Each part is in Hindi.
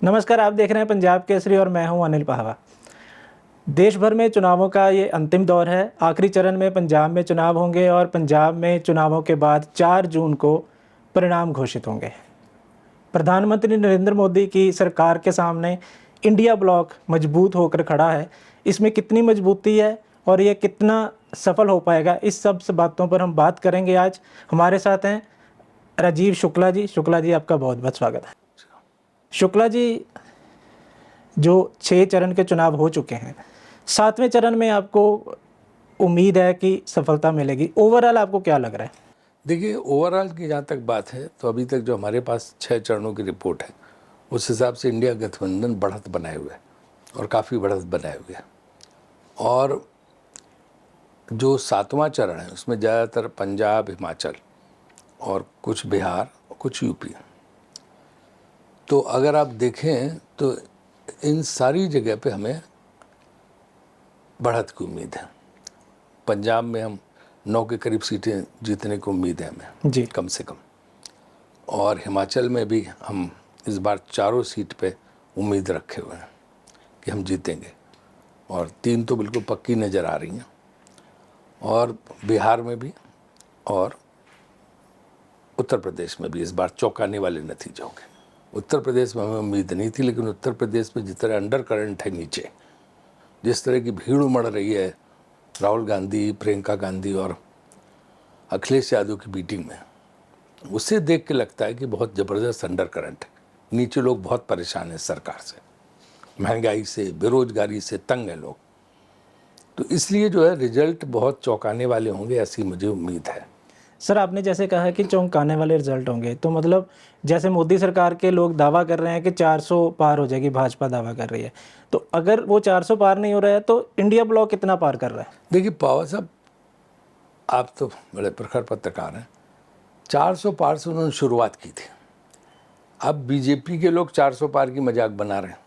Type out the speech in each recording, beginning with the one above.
नमस्कार, आप देख रहे हैं पंजाब केसरी और मैं हूं अनिल पाहवा। देश भर में चुनावों का ये अंतिम दौर है। आखिरी चरण में पंजाब में चुनाव होंगे और पंजाब में चुनावों के बाद 4 जून को परिणाम घोषित होंगे। प्रधानमंत्री नरेंद्र मोदी की सरकार के सामने इंडिया ब्लॉक मजबूत होकर खड़ा है। इसमें कितनी मजबूती है और ये कितना सफल हो पाएगा, इस सब बातों पर हम बात करेंगे आज। हमारे साथ हैं राजीव शुक्ला जी। शुक्ला जी, आपका बहुत बहुत स्वागत है। शुक्ला जी, जो 6 चरण के चुनाव हो चुके हैं, 7वें चरण में आपको उम्मीद है कि सफलता मिलेगी। ओवरऑल आपको क्या लग रहा है? देखिए, ओवरऑल की जहाँ तक बात है तो अभी तक जो हमारे पास 6 चरणों की रिपोर्ट है उस हिसाब से इंडिया गठबंधन बढ़त बनाए हुए है और काफ़ी बढ़त बनाए हुए है। और जो 7वां चरण है उसमें ज़्यादातर पंजाब, हिमाचल और कुछ बिहार, कुछ यूपी। तो अगर आप देखें तो इन सारी जगह पे हमें बढ़त की उम्मीद है। पंजाब में हम 9 के करीब सीटें जीतने की उम्मीद है हमें जी। कम से कम। और हिमाचल में भी हम इस बार 4 सीट पे उम्मीद रखे हुए हैं कि हम जीतेंगे और 3 तो बिल्कुल पक्की नज़र आ रही हैं। और बिहार में भी और उत्तर प्रदेश में भी इस बार चौंकाने वाले नतीजे होंगे। उत्तर प्रदेश में हमें उम्मीद नहीं थी, लेकिन उत्तर प्रदेश में जिस तरह अंडर करंट है नीचे, जिस तरह की भीड़ उमड़ रही है राहुल गांधी, प्रियंका गांधी और अखिलेश यादव की मीटिंग में, उसे देख के लगता है कि बहुत ज़बरदस्त अंडर करंट है। नीचे लोग बहुत परेशान हैं सरकार से, महंगाई से, बेरोजगारी से तंग हैं लोग। तो इसलिए जो है रिजल्ट बहुत चौंकाने वाले होंगे, ऐसी मुझे उम्मीद है। सर, आपने जैसे कहा कि चौंकाने वाले रिजल्ट होंगे, तो मतलब जैसे मोदी सरकार के लोग दावा कर रहे हैं कि 400 पार हो जाएगी, भाजपा दावा कर रही है, तो अगर वो 400 पार नहीं हो रहा है तो इंडिया ब्लॉक कितना पार कर रहा है? देखिए पवार साहब, आप तो बड़े प्रखर पत्रकार हैं। 400 पार से उन्होंने शुरुआत की थी। अब बीजेपी के लोग 400 पार की मजाक बना रहे हैं।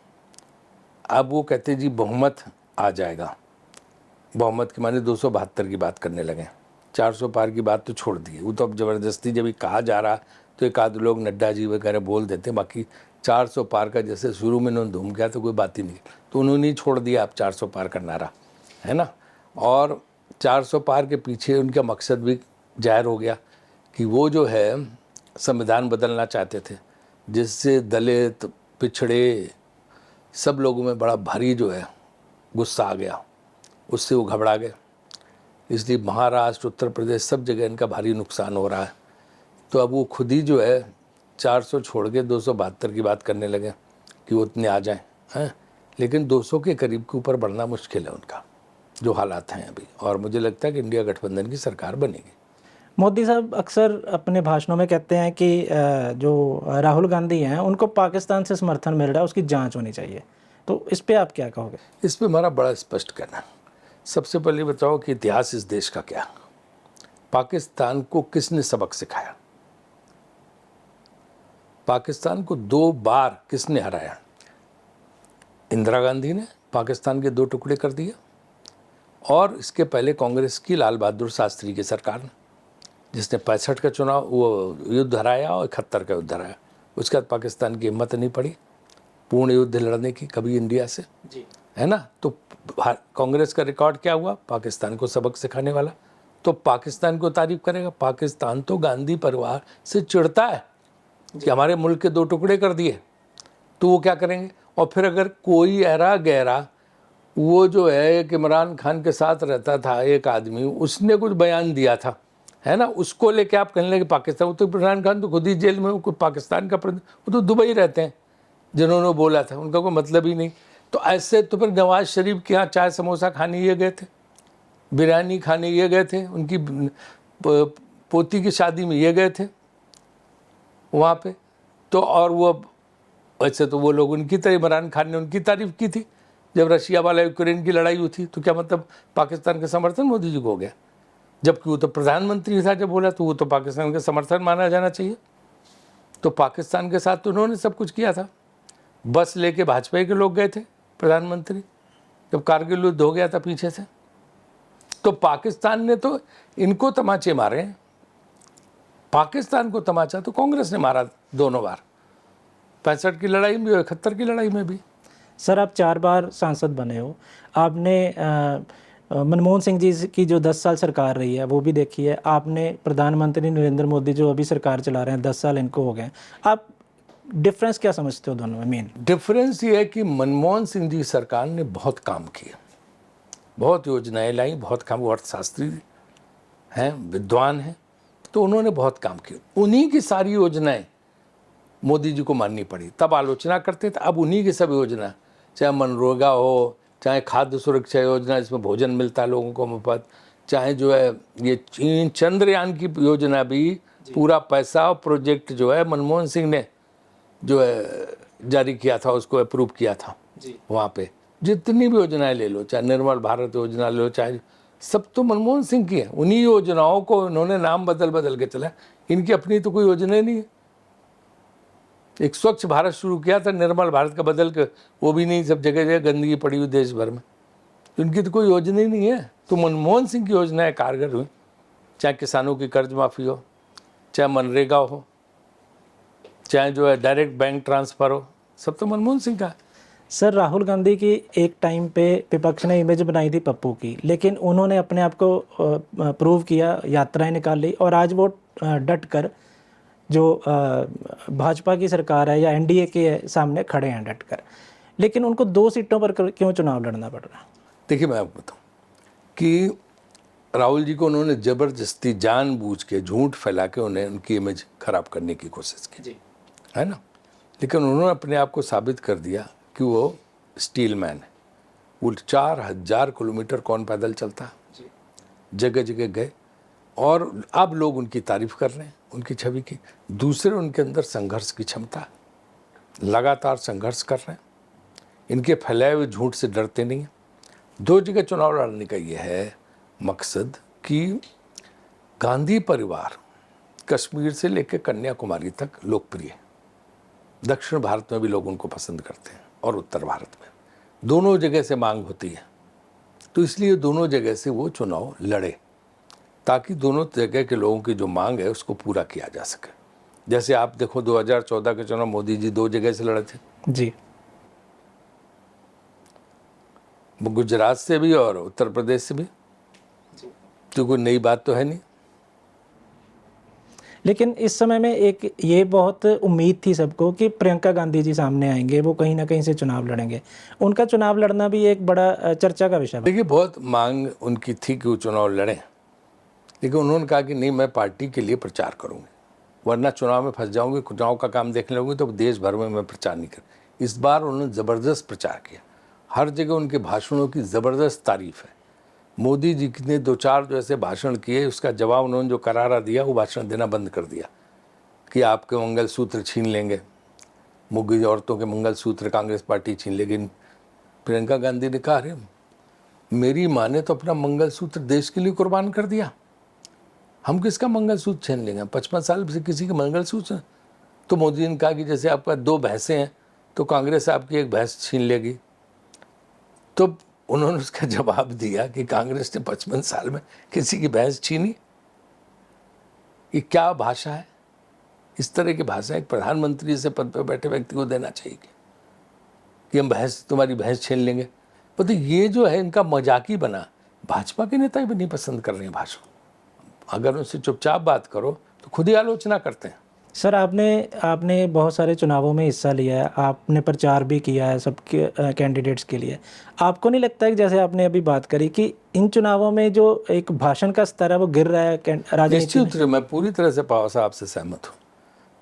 अब वो कहते जी बहुमत आ जाएगा, बहुमत के माने 272 की बात करने लगे। 400 पार की बात तो छोड़ दी, वो तो अब ज़बरदस्ती जब कहा जा रहा तो एक आध लोग नड्डा जी वगैरह बोल देते, बाकी 400 पार का जैसे शुरू में उन्होंने धूम किया तो कोई बात ही नहीं, तो उन्होंने ही छोड़ दिया अब 400 पार का नारा, है ना। और 400 पार के पीछे उनका मकसद भी जाहिर हो गया कि वो जो है संविधान बदलना चाहते थे, जिससे दलित, पिछड़े सब लोगों में बड़ा भारी जो है गुस्सा आ गया, उससे वो घबरा गए। इसलिए महाराष्ट्र, उत्तर प्रदेश सब जगह इनका भारी नुकसान हो रहा है। तो अब वो खुद ही जो है 400 छोड़ के 272 की बात करने लगे कि वो उतने आ जाएं, हैं। लेकिन 200 के करीब के ऊपर बढ़ना मुश्किल है उनका, जो हालात हैं अभी। और मुझे लगता है कि इंडिया गठबंधन की सरकार बनेगी। मोदी साहब अक्सर अपने भाषणों में कहते हैं कि जो राहुल गांधी हैं उनको पाकिस्तान से समर्थन मिल रहा है, उसकी जांच होनी चाहिए। तो इस पे आप क्या कहोगे? इस पे हमारा बड़ा स्पष्ट कहना है। सबसे पहले बताओ कि इतिहास इस देश का क्या, पाकिस्तान को किसने सबक सिखाया, पाकिस्तान को 2 बार किसने हराया? इंदिरा गांधी ने पाकिस्तान के 2 टुकड़े कर दिए, और इसके पहले कांग्रेस की लाल बहादुर शास्त्री की सरकार ने, जिसने 65 का चुनाव वो युद्ध हराया और 71 का युद्ध हराया। उसके बाद पाकिस्तान की हिम्मत नहीं पड़ी पूर्ण युद्ध लड़ने की कभी इंडिया से, जी। है ना। तो कांग्रेस का रिकॉर्ड क्या हुआ? पाकिस्तान को सबक सिखाने वाला। तो पाकिस्तान को तारीफ करेगा? पाकिस्तान तो गांधी परिवार से चिढ़ता है कि हमारे मुल्क के 2 टुकड़े कर दिए, तो वो क्या करेंगे? और फिर अगर कोई ऐरा गहरा, वो जो है एक इमरान खान के साथ रहता था एक आदमी, उसने कुछ बयान दिया था, है ना, उसको लेके आप कहने लगे पाकिस्तान। वो तो इमरान खान तो खुद ही जेल में, कोई पाकिस्तान का वो तो दुबई रहते हैं, जिन्होंने बोला था उनका कोई मतलब ही नहीं। तो ऐसे तो फिर नवाज शरीफ के यहाँ चाय समोसा खाने ये गए थे, बिरयानी खाने ये गए थे, उनकी पोती की शादी में ये गए थे वहाँ पे। तो और वो वैसे तो वो लोग उनकी तरह, इमरान खान ने उनकी तारीफ की थी जब रशिया वाला यूक्रेन की लड़ाई हुई थी। तो क्या मतलब पाकिस्तान का समर्थन मोदी जी को हो गया? जबकि वो तो प्रधानमंत्री था, जब बोला तो वो तो पाकिस्तान का समर्थन माना जाना चाहिए। तो पाकिस्तान के साथ तो उन्होंने सब कुछ किया था। बस लेके भाजपा के लोग गए थे प्रधानमंत्री, जब कारगिल युद्ध हो गया था पीछे से। तो पाकिस्तान ने तो इनको तमाचे मारे हैं, पाकिस्तान को तमाचा तो कांग्रेस ने मारा दोनों बार। 65 की लड़ाई में भी, 71 की लड़ाई में भी। सर आप 4 बार सांसद बने हो, आपने मनमोहन सिंह जी की जो 10 साल सरकार रही है वो भी देखी है, आपने प्रधानमंत्री नरेंद्र मोदी जो अभी सरकार चला रहे हैं 10 साल इनको हो गए, आप डिफरेंस क्या समझते हो दोनों में मेन? डिफरेंस ये है कि मनमोहन सिंह जी सरकार ने बहुत काम किया, बहुत योजनाएं लाई, बहुत काम, वो अर्थशास्त्री हैं, विद्वान हैं, तो उन्होंने बहुत काम किया। उन्हीं की सारी योजनाएं मोदी जी को माननी पड़ी, तब आलोचना करते थे, अब उन्हीं की सब योजना, चाहे मनरेगा हो, चाहे खाद्य सुरक्षा योजना जिसमें भोजन मिलता है लोगों को मुफ्त, चाहे जो है ये चंद्रयान की योजना भी पूरा पैसा और प्रोजेक्ट जो है मनमोहन सिंह ने जो है जारी किया था, उसको अप्रूव किया था वहाँ पे। जितनी भी योजनाएं ले लो, चाहे निर्मल भारत योजना ले लो, चाहे सब तो मनमोहन सिंह की है। उन्हीं योजनाओं को इन्होंने नाम बदल बदल के चला, इनकी अपनी तो कोई योजना नहीं है। एक स्वच्छ भारत शुरू किया था, निर्मल भारत का बदल के वो भी नहीं, सब जगह जगह गंदगी पड़ी हुई देश भर में, इनकी तो कोई योजना ही नहीं है। तो मनमोहन सिंह की योजनाएं कारगर हुई, चाहे किसानों की कर्ज माफ़ी हो, चाहे मनरेगा हो, चाहे जो है डायरेक्ट बैंक ट्रांसफ़र हो, सब तो मनमोहन सिंह का है। सर राहुल गांधी की एक टाइम पे विपक्ष ने इमेज बनाई थी पप्पू की, लेकिन उन्होंने अपने आप को प्रूव किया, यात्राएं निकाली और आज वो डट कर जो भाजपा की सरकार है या एनडीए के सामने खड़े हैं डट कर, लेकिन उनको 2 सीटों पर क्यों चुनाव लड़ना पड़ रहा? देखिए मैं आपको बताऊँ कि राहुल जी को उन्होंने ज़बरदस्ती जानबूझ के झूठ फैला के उन्हें उनकी इमेज खराब करने की कोशिश की जी, है ना, लेकिन उन्होंने अपने आप को साबित कर दिया कि वो स्टील मैन है। वो 4000 किलोमीटर कौन पैदल चलता, जगह जगह गए, और अब लोग उनकी तारीफ कर रहे हैं, उनकी छवि की। दूसरे उनके अंदर संघर्ष की क्षमता, लगातार संघर्ष कर रहे हैं, इनके फैलाए हुए झूठ से डरते नहीं हैं। 2 जगह चुनाव लड़ने का ये है मकसद कि गांधी परिवार कश्मीर से लेकर कन्याकुमारी तक लोकप्रिय है, दक्षिण भारत में भी लोग उनको पसंद करते हैं और उत्तर भारत में, दोनों जगह से मांग होती है। तो इसलिए दोनों जगह से वो चुनाव लड़े ताकि दोनों जगह के लोगों की जो मांग है उसको पूरा किया जा सके। जैसे आप देखो 2014 के चुनाव मोदी जी 2 जगह से लड़े थे जी, गुजरात से भी और उत्तर प्रदेश से भी, तो कोई नई बात तो है नहीं। लेकिन इस समय में एक ये बहुत उम्मीद थी सबको कि प्रियंका गांधी जी सामने आएंगे, वो कहीं ना कहीं से चुनाव लड़ेंगे, उनका चुनाव लड़ना भी एक बड़ा चर्चा का विषय है। देखिए बहुत मांग उनकी थी कि वो चुनाव लड़ें, लेकिन उन्होंने कहा कि नहीं मैं पार्टी के लिए प्रचार करूँगी, वरना चुनाव में फंस जाऊँगी, चुनाव का काम देखने लगूँगी तो देश भर में मैं प्रचार नहीं कर। इस बार उन्होंने ज़बरदस्त प्रचार किया, हर जगह उनके भाषणों की ज़बरदस्त तारीफ है। मोदी जी ने 2-4 जो ऐसे भाषण किए, उसका जवाब उन्होंने जो करारा दिया वो भाषण देना बंद कर दिया कि आपके मंगलसूत्र छीन लेंगे, मुगी औरतों के मंगलसूत्र कांग्रेस पार्टी छीन लेगी। प्रियंका गांधी ने कहा अरे मेरी माँ ने तो अपना मंगलसूत्र देश के लिए कुर्बान कर दिया, हम किसका मंगलसूत्र छीन लेंगे, 55 साल से किसी के मंगलसूत्र। तो मोदी ने कहा कि जैसे आपका 2 भैंसें हैं तो कांग्रेस आपकी 1 भैंस छीन लेगी। तो उन्होंने उसका जवाब दिया कि कांग्रेस ने 55 साल में किसी की भैंस छीनी, ये क्या भाषा है? इस तरह की भाषा एक प्रधानमंत्री से पद पर बैठे व्यक्ति को देना चाहिए कि हम तुम्हारी भैंस छीन लेंगे। तो ये जो है इनका मजाकी बना, भाजपा के नेता भी नहीं पसंद कर रहे हैं भाषण। अगर उनसे चुपचाप बात करो तो खुद ही आलोचना करते हैं। सर आपने बहुत सारे चुनावों में हिस्सा लिया है, आपने प्रचार भी किया है सबके कैंडिडेट्स के लिए, आपको नहीं लगता है कि जैसे आपने अभी बात करी कि इन चुनावों में जो एक भाषण का स्तर है वो गिर रहा है राजनीति में? निश्चित मैं पूरी तरह से पावा साहब से सहमत हूँ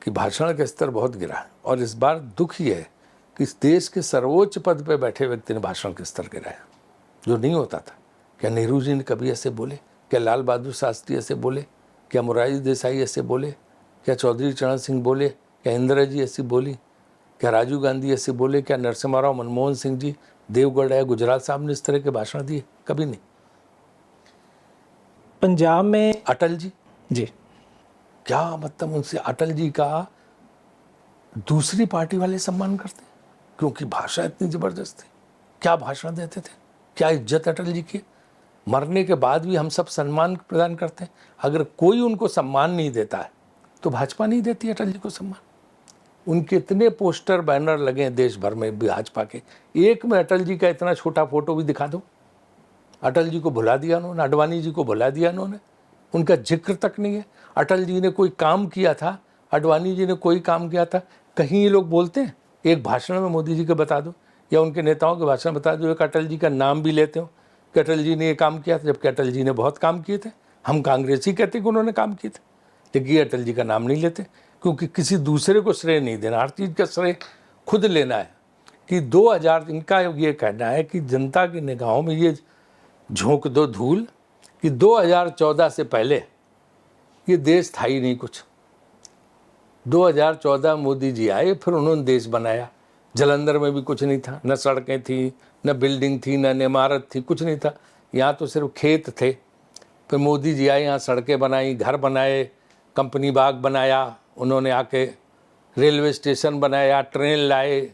कि भाषण का स्तर बहुत गिरा है, और इस बार दुख ही है कि इस देश के सर्वोच्च पद पर बैठे व्यक्ति ने भाषण का स्तर गिराया, जो नहीं होता था। क्या नेहरू जी ने कभी ऐसे बोले? क्या लाल बहादुर शास्त्री ऐसे बोले? क्या मोरारजी देसाई ऐसे बोले? क्या चौधरी चरण सिंह बोले? क्या इंदिरा जी ऐसी बोली? क्या राजीव गांधी ऐसे बोले? क्या नरसिम्हा राव, मनमोहन सिंह जी, देवगढ़ है, गुजरात साहब ने इस तरह के भाषण दिए? कभी नहीं। पंजाब में अटल जी, जी, क्या मतलब उनसे अटल जी का दूसरी पार्टी वाले सम्मान करते, क्योंकि भाषा इतनी ज़बरदस्त थी। क्या भाषण देते थे, क्या इज्जत अटल जी की। मरने के बाद भी हम सब सम्मान प्रदान करते हैं। अगर कोई उनको सम्मान नहीं देता है तो भाजपा नहीं देती अटल जी को सम्मान। उनके इतने पोस्टर बैनर लगे हैं देश भर में भाजपा के, एक में अटल जी का इतना छोटा फोटो भी दिखा दो। अटल जी को भुला दिया उन्होंने, अडवाणी जी को भुला दिया उन्होंने, उनका जिक्र तक नहीं है। अटल जी ने कोई काम किया था, अडवाणी जी ने कोई काम किया था, कहीं ये लोग बोलते हैं? एक भाषण में मोदी जी के बता दो या उनके नेताओं के भाषण बता दो, एक अटल जी का नाम भी लेते हो कि अटल जी ने ये काम किया था, जबकि अटल जी ने बहुत काम किए थे। हम कांग्रेसी कहते कि उन्होंने काम किए थे, लेकिन ये अटल जी का नाम नहीं लेते, क्योंकि किसी दूसरे को श्रेय नहीं देना, हर चीज़ का श्रेय खुद लेना है। कि 2000 इनका ये कहना है कि जनता की निगाहों में ये झोंक दो धूल कि 2014 से पहले ये देश था ही नहीं कुछ। 2014 मोदी जी आए, फिर उन्होंने देश बनाया। जलंधर में भी कुछ नहीं था, न सड़कें थी, न बिल्डिंग थी, न इमारत थी, कुछ नहीं था। यहाँ तो सिर्फ खेत थे। फिर मोदी जी आए, यहाँ सड़कें बनाई, घर बनाए, कंपनी बाग बनाया, उन्होंने आके रेलवे स्टेशन बनाया, ट्रेन लाए,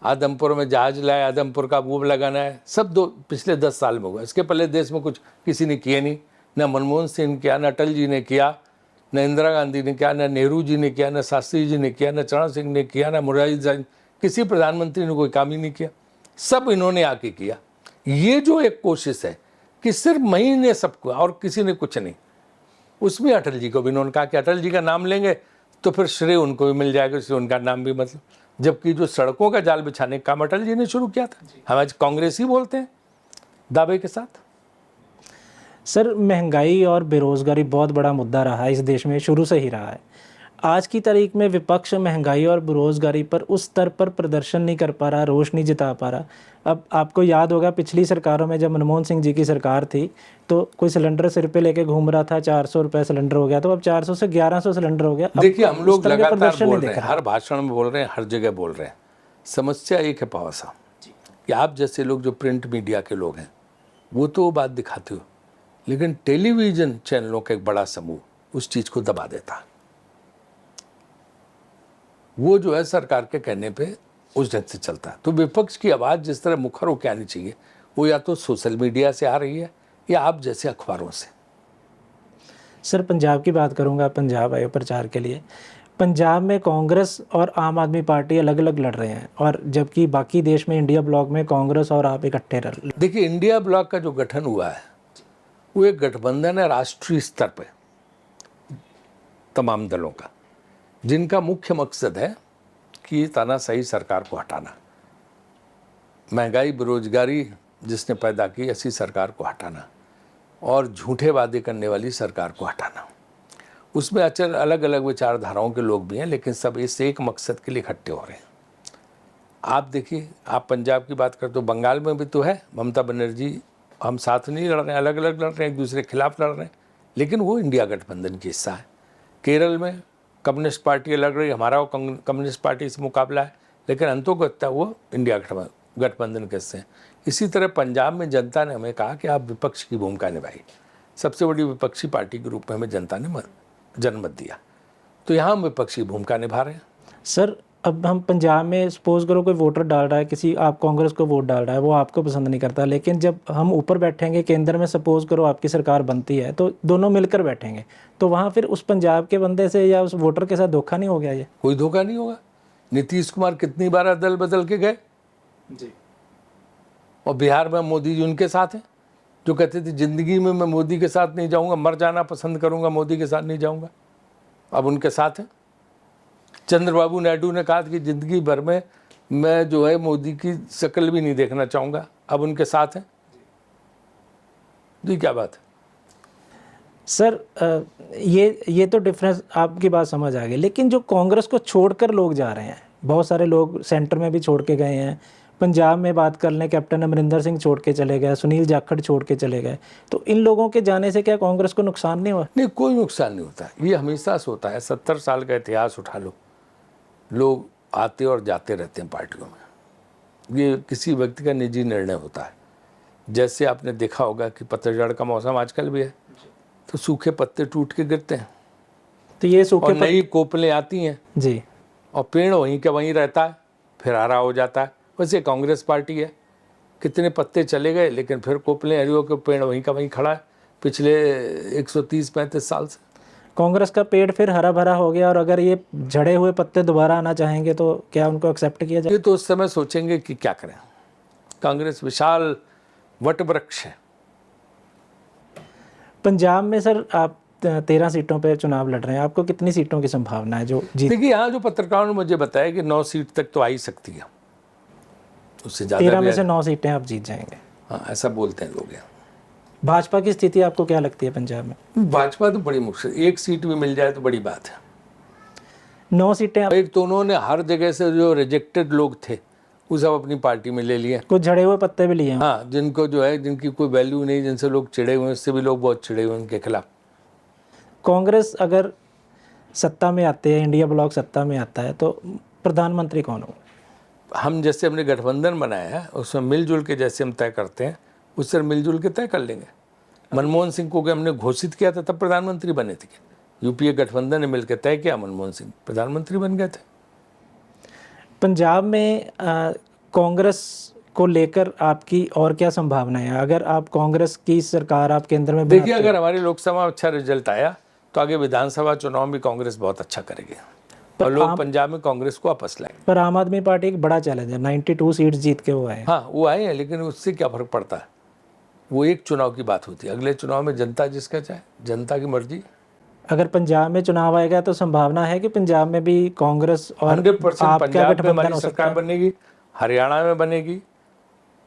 आदमपुर में जहाज लाए, आदमपुर का वो लगाना है, सब पिछले 10 साल में हुआ। इसके पहले देश में कुछ किसी ने किए नहीं, न मनमोहन सिंह ने किया, न अटल जी ने किया, न इंदिरा गांधी ने किया, न नेहरू जी ने किया, न शास्त्री जी ने किया, न चरण सिंह ने किया, न मुरारी जी, किसी प्रधानमंत्री ने कोई काम ही नहीं किया, सब इन्होंने आके किया। ये जो एक कोशिश है कि सिर्फ मई ने सबको और किसी ने कुछ नहीं, उसमें अटल जी को भी इन्होंने कहा कि अटल जी का नाम लेंगे तो फिर श्रेय उनको भी मिल जाएगा, इसलिए उनका नाम भी मतलब। जबकि जो सड़कों का जाल बिछाने का काम अटल जी ने शुरू किया था। हम आज कांग्रेस ही बोलते हैं दावे के साथ। सर, महंगाई और बेरोजगारी बहुत बड़ा मुद्दा रहा है इस देश में, शुरू से ही रहा है। आज की तारीख में विपक्ष महंगाई और बेरोजगारी पर उस स्तर पर प्रदर्शन नहीं कर पा रहा, रोष नहीं जता पा रहा। अब आपको याद होगा पिछली सरकारों में जब मनमोहन सिंह जी की सरकार थी तो कोई सिलेंडर सिर पे लेके घूम रहा था, 400 रुपये सिलेंडर हो गया, तो अब 400 से 1100 सिलेंडर हो गया। देखिए, हम लोग लगातार बोल रहे हैं, हर भाषण में बोल रहे हैं, हर जगह बोल रहे हैं। समस्या एक है पवार साहब कि आप जैसे लोग जो प्रिंट मीडिया के लोग हैं वो तो वो बात दिखाते हो, लेकिन टेलीविज़न चैनलों का एक बड़ा समूह उस चीज़ को दबा देता है। वो जो है सरकार के कहने पे उस ढंग से चलता है। तो विपक्ष की आवाज़ जिस तरह मुखर होकर आनी चाहिए वो या तो सोशल मीडिया से आ रही है या आप जैसे अखबारों से। सर, पंजाब की बात करूंगा, पंजाब आए प्रचार के लिए। पंजाब में कांग्रेस और आम आदमी पार्टी अलग अलग लड़ रहे हैं, और जबकि बाकी देश में इंडिया ब्लॉक में कांग्रेस और आप इकट्ठे लड़। देखिए, इंडिया ब्लॉक का जो गठन हुआ है वो एक गठबंधन है राष्ट्रीय स्तर पे तमाम दलों का, जिनका मुख्य मकसद है कि तानाशाही सरकार को हटाना, महंगाई बेरोजगारी जिसने पैदा की ऐसी सरकार को हटाना और झूठे वादे करने वाली सरकार को हटाना। उसमें अचल अलग अलग विचारधाराओं के लोग भी हैं, लेकिन सब इस एक मकसद के लिए इकट्ठे हो रहे हैं। आप देखिए, आप पंजाब की बात करते हो, बंगाल में भी तो है ममता बनर्जी, हम साथ नहीं लड़ रहे हैं, अलग अलग लड़ रहे हैं, एक दूसरे के खिलाफ लड़ रहे हैं, लेकिन वो इंडिया गठबंधन की हिस्सा है। केरल में कम्युनिस्ट पार्टी लड़ रही, हमारा वो कम्युनिस्ट पार्टी से मुकाबला है, लेकिन अंतोगत्ता वो इंडिया गठबंधन के हिस्से हैं। इसी तरह पंजाब में जनता ने हमें कहा कि आप विपक्ष की भूमिका निभाई, सबसे बड़ी विपक्षी पार्टी के रूप में हमें जनता ने जनमत दिया, तो यहाँ हम विपक्षी भूमिका निभा रहे हैं। सर, अब हम पंजाब में सपोज करो कोई वोटर डाल रहा है, किसी आप कांग्रेस को वोट डाल रहा है, वो आपको पसंद नहीं करता, लेकिन जब हम ऊपर बैठेंगे केंद्र में, सपोज करो आपकी सरकार बनती है, तो दोनों मिलकर बैठेंगे, तो वहाँ फिर उस पंजाब के बंदे से या उस वोटर के साथ धोखा नहीं हो गया? ये कोई धोखा नहीं होगा। नीतीश कुमार कितनी बार अदल बदल के गए जी, और बिहार में मोदी जी उनके साथ हैं, जो कहते थे जिंदगी में मैं मोदी के साथ नहीं जाऊंगा, मर जाना पसंद करूंगा, मोदी के साथ नहीं जाऊंगा, अब उनके साथ हैं। चंद्रबाबू नायडू ने कहा कि जिंदगी भर में मैं जो है मोदी की शक्ल भी नहीं देखना चाहूँगा, अब उनके साथ हैं। जी, क्या बात है सर? ये तो डिफरेंस आपकी बात समझ आ गई, लेकिन जो कांग्रेस को छोड़कर लोग जा रहे हैं, बहुत सारे लोग सेंटर में भी छोड़ के गए हैं। पंजाब में बात कर लें, कैप्टन अमरिंदर सिंह छोड़ के चले गए, सुनील जाखड़ छोड़ के चले गए, तो इन लोगों के जाने से क्या कांग्रेस को नुकसान नहीं हुआ? नहीं, कोई नुकसान नहीं होता, ये हमेशा से होता है। 70 साल का इतिहास उठा लो, लोग आते और जाते रहते हैं पार्टियों में, ये किसी व्यक्ति का निजी निर्णय होता है। जैसे आपने देखा होगा कि पतझड़ का मौसम आजकल भी है, तो सूखे पत्ते टूट के गिरते हैं, तो ये सूखे नई कोपलें आती हैं जी, और पेड़ वहीं का वहीं रहता है, फिर हरा हो जाता है। वैसे कांग्रेस पार्टी है, कितने पत्ते चले गए लेकिन फिर कोपलें हरी होकर पेड़ वहीं का वहीं खड़ा है पिछले 130-35 साल से। कांग्रेस का पेड़ फिर हरा भरा हो गया और अगर ये झड़े हुए पत्ते दोबारा आना चाहेंगे तो क्या उनको एक्सेप्ट किया जाए? ये तो उस समय सोचेंगे कि क्या करें। कांग्रेस विशाल वट वृक्ष है। पंजाब में सर आप 13 सीटों पे चुनाव लड़ रहे हैं, आपको कितनी सीटों की संभावना है जो जीत? देखिए, यहाँ जो पत्रकारों ने मुझे बताया कि 9 सीट तक तो आ ही सकती है, उससे ज़्यादा 13 भी में से 9 सीटें आप जीत जाएंगे। हाँ, ऐसा बोलते हैं लोग यहाँ। भाजपा की स्थिति आपको क्या लगती है पंजाब में? भाजपा तो बड़ी मुश्किल, एक सीट भी मिल जाए तो बड़ी बात है। 9 सीटें एक तो उन्होंने हर जगह से जो रिजेक्टेड लोग थे वो सब अपनी पार्टी में ले लिए। कुछ झड़े हुए पत्ते भी लिए हैं। हाँ, जिनको जो है, जिनकी कोई वैल्यू नहीं, जिनसे लोग चिढ़े हुए हैं, उससे भी लोग बहुत चिढ़े हुए हैं उनके खिलाफ। कांग्रेस अगर सत्ता में आते हैं, इंडिया ब्लॉक सत्ता में आता है तो प्रधानमंत्री कौन हो? हम जैसे हमने गठबंधन बनाया है उसमें मिलजुल के जैसे हम तय करते हैं उससे मिलजुल के तय कर लेंगे। मनमोहन सिंह को हमने घोषित किया था तब प्रधानमंत्री बने थे। यूपीए गठबंधन ने मिलकर तय किया, मनमोहन सिंह प्रधानमंत्री बन गए थे। पंजाब में कांग्रेस को लेकर आपकी और क्या संभावना है? अगर आप कांग्रेस की सरकार आप केंद्र में देखिए, अगर हमारी लोकसभा में अच्छा रिजल्ट आया तो आगे विधानसभा चुनाव में कांग्रेस बहुत अच्छा करेगी और लोग पंजाब में कांग्रेस को वापस लाएंगे। पर आम आदमी पार्टी एक बड़ा चैलेंज है, 92 सीट्स जीत के वो आए। हाँ, वो आए हैं, लेकिन उससे क्या फर्क पड़ता है? वो एक चुनाव की बात होती है, अगले चुनाव में जनता जिसका चाहे, जनता की मर्जी। अगर पंजाब में चुनाव आएगा तो संभावना है कि पंजाब में भी कांग्रेस और 100% आपका पंजाब में गठबंधन हमारी हो सकता सरकार है। बनेगी, हरियाणा में बनेगी,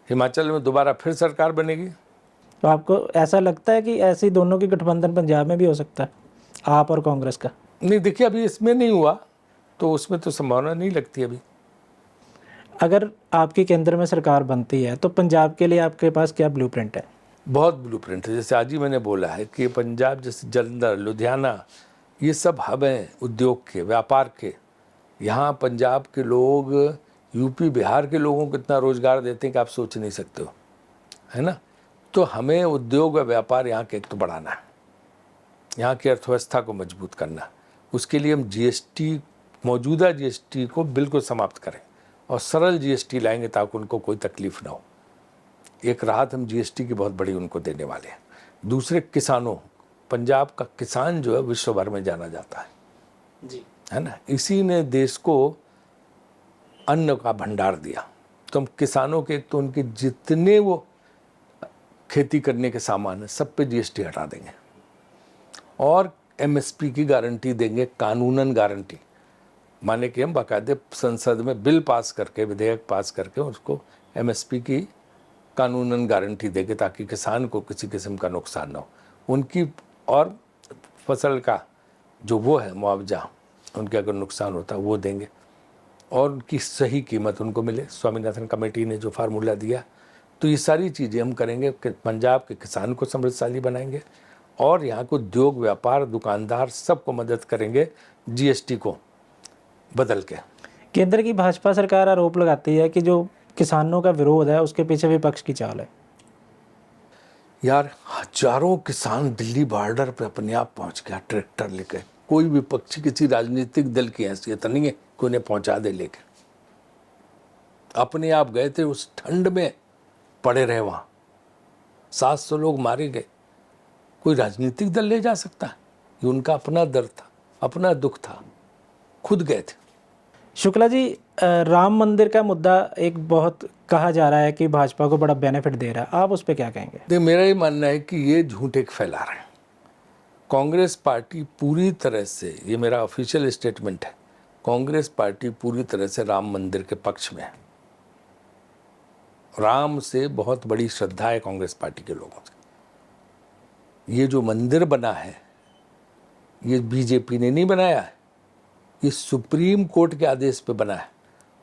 हिमाचल में दोबारा फिर सरकार बनेगी। तो आपको ऐसा लगता है कि ऐसी दोनों की गठबंधन पंजाब में भी हो सकता है, आप और कांग्रेस का? नहीं, देखिए, अभी इसमें नहीं हुआ तो उसमें तो संभावना नहीं लगती अभी। अगर आपकी केंद्र में सरकार बनती है तो पंजाब के लिए आपके पास क्या ब्लूप्रिंट है? बहुत ब्लूप्रिंट है। जैसे आज ही मैंने बोला है कि पंजाब जैसे जलंधर, लुधियाना, ये सब हब हैं उद्योग के, व्यापार के। यहाँ पंजाब के लोग यूपी बिहार के लोगों को इतना रोजगार देते हैं कि आप सोच नहीं सकते हो, है ना। तो हमें उद्योग व व्यापार यहाँ के एक तो बढ़ाना है, यहाँ की अर्थव्यवस्था को मजबूत करना। उसके लिए हम जीएसटी, मौजूदा जीएसटी को बिल्कुल समाप्त करें और सरल जीएसटी लाएंगे ताकि उनको कोई तकलीफ ना हो। एक राहत हम जीएसटी की बहुत बड़ी उनको देने वाले हैं। दूसरे, किसानों, पंजाब का किसान जो है विश्व भर में जाना जाता है जी, है ना। इसी ने देश को अन्न का भंडार दिया। तो हम किसानों के, तो उनके जितने वो खेती करने के सामान है सब पे जीएसटी हटा देंगे और एमएसपी की गारंटी देंगे, कानूनन गारंटी। माने कि हम बाकायदे संसद में बिल पास करके, विधेयक पास करके उसको एमएसपी की कानूनन गारंटी देंगे ताकि किसान को किसी किस्म का नुकसान ना हो उनकी, और फसल का जो वो है मुआवजा, उनके अगर नुकसान होता है वो देंगे और उनकी सही कीमत उनको मिले। स्वामीनाथन कमेटी ने जो फार्मूला दिया, तो ये सारी चीज़ें हम करेंगे कि पंजाब के किसान को समृद्धशाली बनाएंगे और यहाँ को उद्योग, व्यापार, दुकानदार सबको मदद करेंगे जीएसटी को बदल के। केंद्र की भाजपा सरकार आरोप लगाती है कि जो किसानों का विरोध है उसके पीछे विपक्ष की चाल है। यार, हजारों किसान दिल्ली बॉर्डर पे अपने आप पहुंच गया ट्रैक्टर लेके। कोई विपक्षी किसी राजनीतिक दल की हैसियत नहीं है कि उन्हें पहुंचा दे लेके। अपने आप गए थे, उस ठंड में पड़े रहे वहाँ, 700 लोग मारे गए। कोई राजनीतिक दल ले जा सकता है? ये उनका अपना दर्द था, अपना दुख था, खुद गए थे। शुक्ला जी, राम मंदिर का मुद्दा एक बहुत कहा जा रहा है कि भाजपा को बड़ा बेनिफिट दे रहा है, आप उस पर क्या कहेंगे? देख, मेरा ये मानना है कि ये झूठ एक फैला रहे हैं। कांग्रेस पार्टी पूरी तरह से, ये मेरा ऑफिशियल स्टेटमेंट है, कांग्रेस पार्टी पूरी तरह से राम मंदिर के पक्ष में है। राम से बहुत बड़ी श्रद्धा है कांग्रेस पार्टी के लोगों से। ये जो मंदिर बना है ये बीजेपी ने नहीं बनाया है, ये सुप्रीम कोर्ट के आदेश पे बना है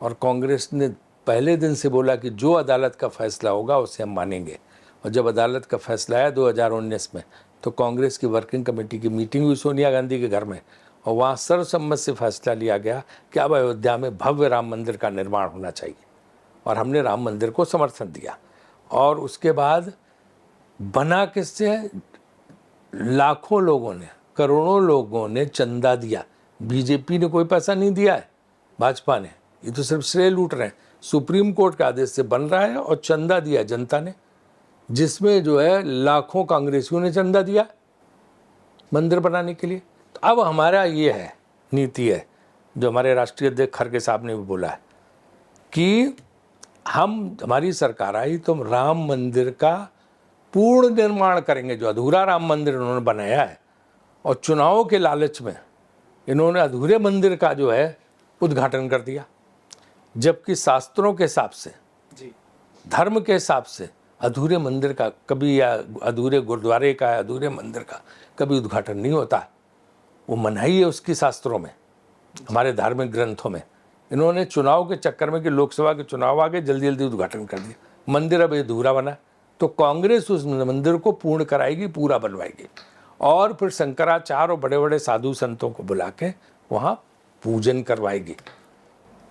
और कांग्रेस ने पहले दिन से बोला कि जो अदालत का फैसला होगा उसे हम मानेंगे। और जब अदालत का फैसला आया 2019 में, तो कांग्रेस की वर्किंग कमेटी की मीटिंग हुई सोनिया गांधी के घर में और वहाँ सर्वसम्मत से फैसला लिया गया कि अब अयोध्या में भव्य राम मंदिर का निर्माण होना चाहिए और हमने राम मंदिर को समर्थन दिया। और उसके बाद बना किससे है? लाखों लोगों ने, करोड़ों लोगों ने चंदा दिया। बीजेपी ने कोई पैसा नहीं दिया है, भाजपा ने, ये तो सिर्फ श्रेय लूट रहे हैं। सुप्रीम कोर्ट के आदेश से बन रहा है और चंदा दिया जनता ने, जिसमें जो है लाखों कांग्रेसियों ने चंदा दिया मंदिर बनाने के लिए। तो अब हमारा ये है, नीति है, जो हमारे राष्ट्रीय अध्यक्ष खड़गे साहब ने भी बोला है कि हमारी सरकार आई तो हम राम मंदिर का पूर्ण निर्माण करेंगे। जो अधूरा राम मंदिर उन्होंने बनाया है, और चुनावों के लालच में इन्होंने अधूरे मंदिर का जो है उद्घाटन कर दिया, जबकि शास्त्रों के हिसाब से, धर्म के हिसाब से अधूरे मंदिर का कभी, या अधूरे गुरुद्वारे का, अधूरे मंदिर का कभी उद्घाटन नहीं होता। वो मनाही है उसकी शास्त्रों में, हमारे धार्मिक ग्रंथों में। इन्होंने चुनाव के चक्कर में कि लोकसभा के चुनाव आ गए, जल्दी जल्दी उद्घाटन कर दिया। मंदिर अब अधूरा बना, तो कांग्रेस उस मंदिर को पूर्ण कराएगी, पूरा बनवाएगी, और फिर शंकराचार्य और बड़े बड़े साधु संतों को बुला के वहाँ पूजन करवाएगी।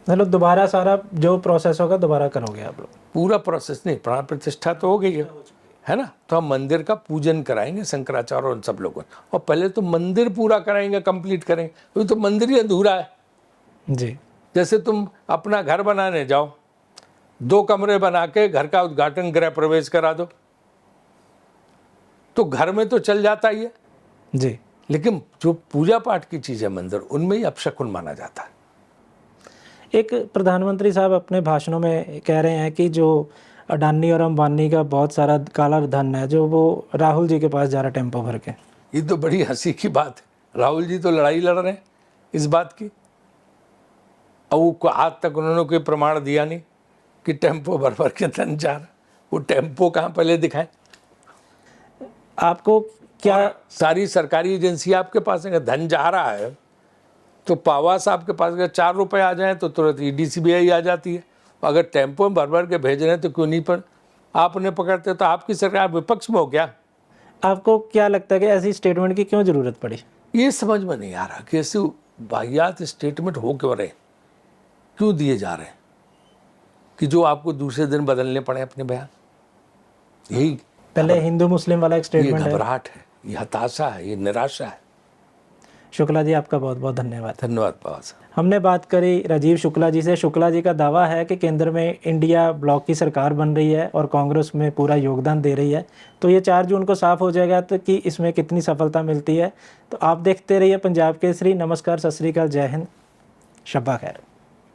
मतलब दोबारा सारा जो प्रोसेस होगा दोबारा करोगे आप लोग? पूरा प्रोसेस नहीं, प्राण प्रतिष्ठा तो हो गई है ना, तो हम मंदिर का पूजन कराएंगे शंकराचार्य और उन सब लोगों, और पहले तो मंदिर पूरा कराएंगे, कंप्लीट करेंगे, क्योंकि तो मंदिर ही अधूरा है जी। जैसे तुम अपना घर बनाने जाओ, 2 कमरे बना के घर का उद्घाटन, गृह प्रवेश करा दो, तो घर में तो चल जाता ही है जी। लेकिन जो पूजा पाठ की चीज़ है मंदिर, उनमें ही अपशकुन माना जाता है। एक प्रधानमंत्री साहब अपने भाषणों में कह रहे हैं कि जो अडानी और अंबानी का बहुत सारा काला धन है, जो वो राहुल जी के पास जा रहा टेम्पो भर के। ये तो बड़ी हंसी की बात है। राहुल जी तो लड़ाई लड़ रहे हैं इस बात की, और वो आज तक उन्होंने कोई प्रमाण दिया नहीं कि टेम्पो भर भर के धन जा रहा। वो टेम्पो कहाँ पहले दिखाएं? आपको क्या सारी सरकारी एजेंसी आपके पास है, धन जा रहा है तो पावा साहब के पास अगर 4 रुपए आ जाए तो तुरंत ईडी सीबीआई आ जाती है। अगर टेम्पो में भर भर के भेज रहे हैं तो क्यों नहीं पर आपने पकड़ते? तो आपकी सरकार विपक्ष में हो क्या? आपको क्या लगता है कि ऐसी स्टेटमेंट की क्यों ज़रूरत पड़ी? ये समझ में नहीं आ रहा कि ऐसे वाहियात स्टेटमेंट हो क्यों रहे, क्यों दिए जा रहे हैं कि जो आपको दूसरे दिन बदलने पड़े अपने बयान। यही पहले हिंदू मुस्लिम वाला एक ये स्टेटमेंट है। घबराहट है, ये हताशा है, ये निराशा है। शुक्ला जी, आपका बहुत बहुत धन्यवाद। धन्यवाद पवार साहब। हमने बात करी राजीव शुक्ला जी से। शुक्ला जी का दावा है कि केंद्र में इंडिया ब्लॉक की सरकार बन रही है और कांग्रेस में पूरा योगदान दे रही है। तो ये 4 जून को साफ हो जाएगा तो कि इसमें कितनी सफलता मिलती है। तो आप देखते रहिए पंजाब केसरी। नमस्कार, सत श्री अकाल, जय हिंद, शब्बा खैर।